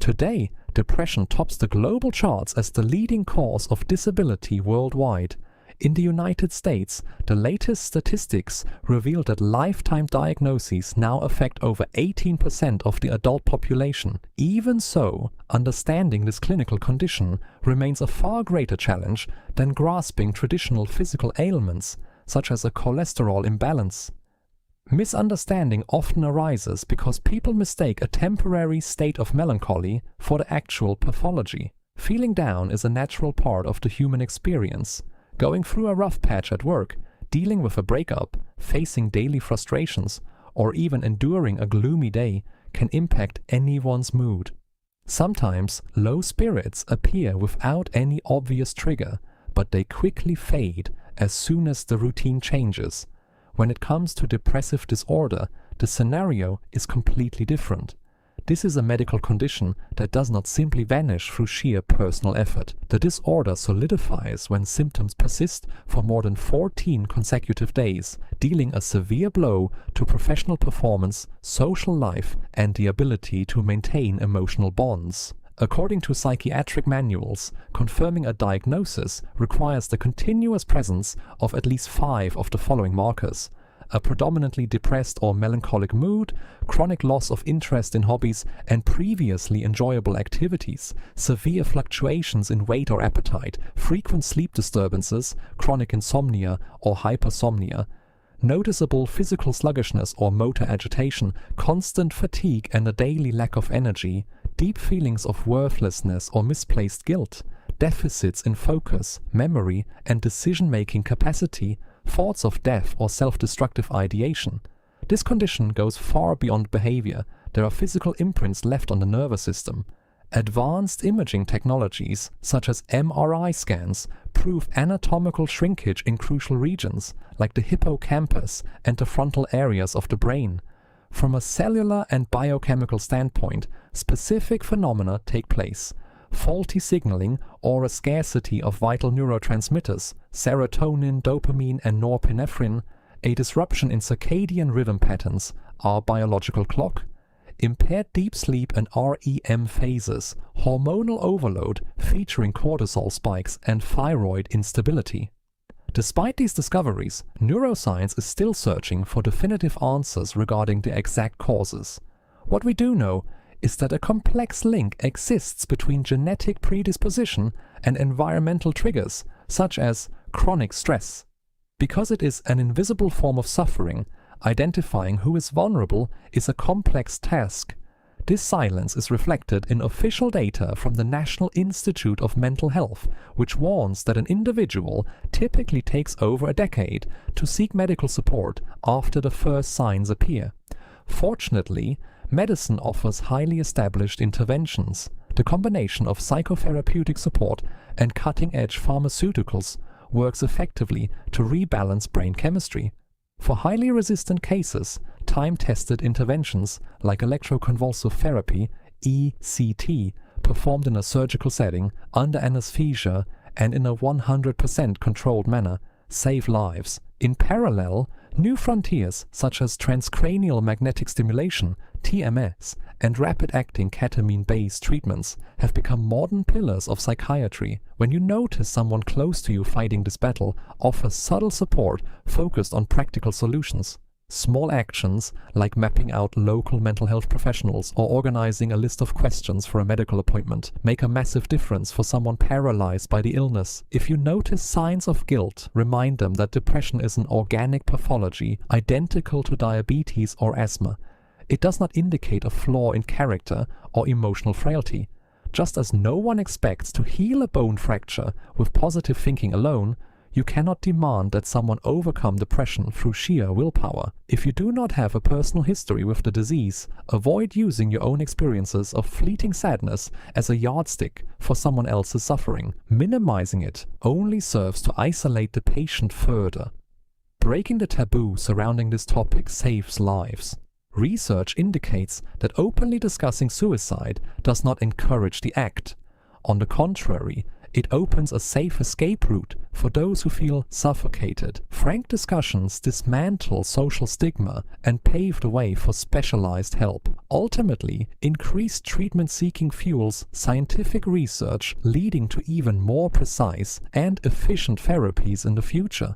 Today, depression tops the global charts as the leading cause of disability worldwide. In the United States, the latest statistics reveal that lifetime diagnoses now affect over 18% of the adult population. Even so, understanding this clinical condition remains a far greater challenge than grasping traditional physical ailments, such as a cholesterol imbalance. Misunderstanding often arises because people mistake a temporary state of melancholy for the actual pathology. Feeling down is a natural part of the human experience. Going through a rough patch at work, dealing with a breakup, facing daily frustrations, or even enduring a gloomy day can impact anyone's mood. Sometimes low spirits appear without any obvious trigger, but they quickly fade as soon as the routine changes. When it comes to depressive disorder, the scenario is completely different. This is a medical condition that does not simply vanish through sheer personal effort. The disorder solidifies when symptoms persist for more than 14 consecutive days, dealing a severe blow to professional performance, social life, and the ability to maintain emotional bonds. According to psychiatric manuals, confirming a diagnosis requires the continuous presence of at least 5 of the following markers: a predominantly depressed or melancholic mood, chronic loss of interest in hobbies and previously enjoyable activities, severe fluctuations in weight or appetite, frequent sleep disturbances, chronic insomnia or hypersomnia, noticeable physical sluggishness or motor agitation, constant fatigue and a daily lack of energy, deep feelings of worthlessness or misplaced guilt, deficits in focus, memory, and decision-making capacity, thoughts of death or self-destructive ideation. This condition goes far beyond behavior. There are physical imprints left on the nervous system. Advanced imaging technologies, such as MRI scans, prove anatomical shrinkage in crucial regions, like the hippocampus and the frontal areas of the brain. From a cellular and biochemical standpoint, specific phenomena take place. Faulty signaling or a scarcity of vital neurotransmitters, serotonin, dopamine, and norepinephrine, a disruption in circadian rhythm patterns, our biological clock, impaired deep sleep and REM phases, hormonal overload featuring cortisol spikes, and thyroid instability. Despite these discoveries, neuroscience is still searching for definitive answers regarding the exact causes. What we do know is that a complex link exists between genetic predisposition and environmental triggers, such as chronic stress. Because it is an invisible form of suffering, identifying who is vulnerable is a complex task. This silence is reflected in official data from the National Institute of Mental Health, which warns that an individual typically takes over a decade to seek medical support after the first signs appear. Fortunately, medicine offers highly established interventions. The combination of psychotherapeutic support and cutting-edge pharmaceuticals works effectively to rebalance brain chemistry. For highly resistant cases, time-tested interventions like electroconvulsive therapy, ECT, performed in a surgical setting, under anesthesia, and in a 100% controlled manner, save lives. In parallel, new frontiers such as transcranial magnetic stimulation, TMS, and rapid-acting ketamine-based treatments have become modern pillars of psychiatry. When you notice someone close to you fighting this battle, offer subtle support focused on practical solutions. Small actions, like mapping out local mental health professionals or organizing a list of questions for a medical appointment, make a massive difference for someone paralyzed by the illness. If you notice signs of guilt, remind them that depression is an organic pathology identical to diabetes or asthma. It does not indicate a flaw in character or emotional frailty. Just as no one expects to heal a bone fracture with positive thinking alone, you cannot demand that someone overcome depression through sheer willpower. If you do not have a personal history with the disease, avoid using your own experiences of fleeting sadness as a yardstick for someone else's suffering. Minimizing it only serves to isolate the patient further. Breaking the taboo surrounding this topic saves lives. Research indicates that openly discussing suicide does not encourage the act. On the contrary, It opens a safe escape route for those who feel suffocated. Frank discussions dismantle social stigma and pave the way for specialized help. Ultimately, increased treatment seeking fuels scientific research, leading to even more precise and efficient therapies in the future.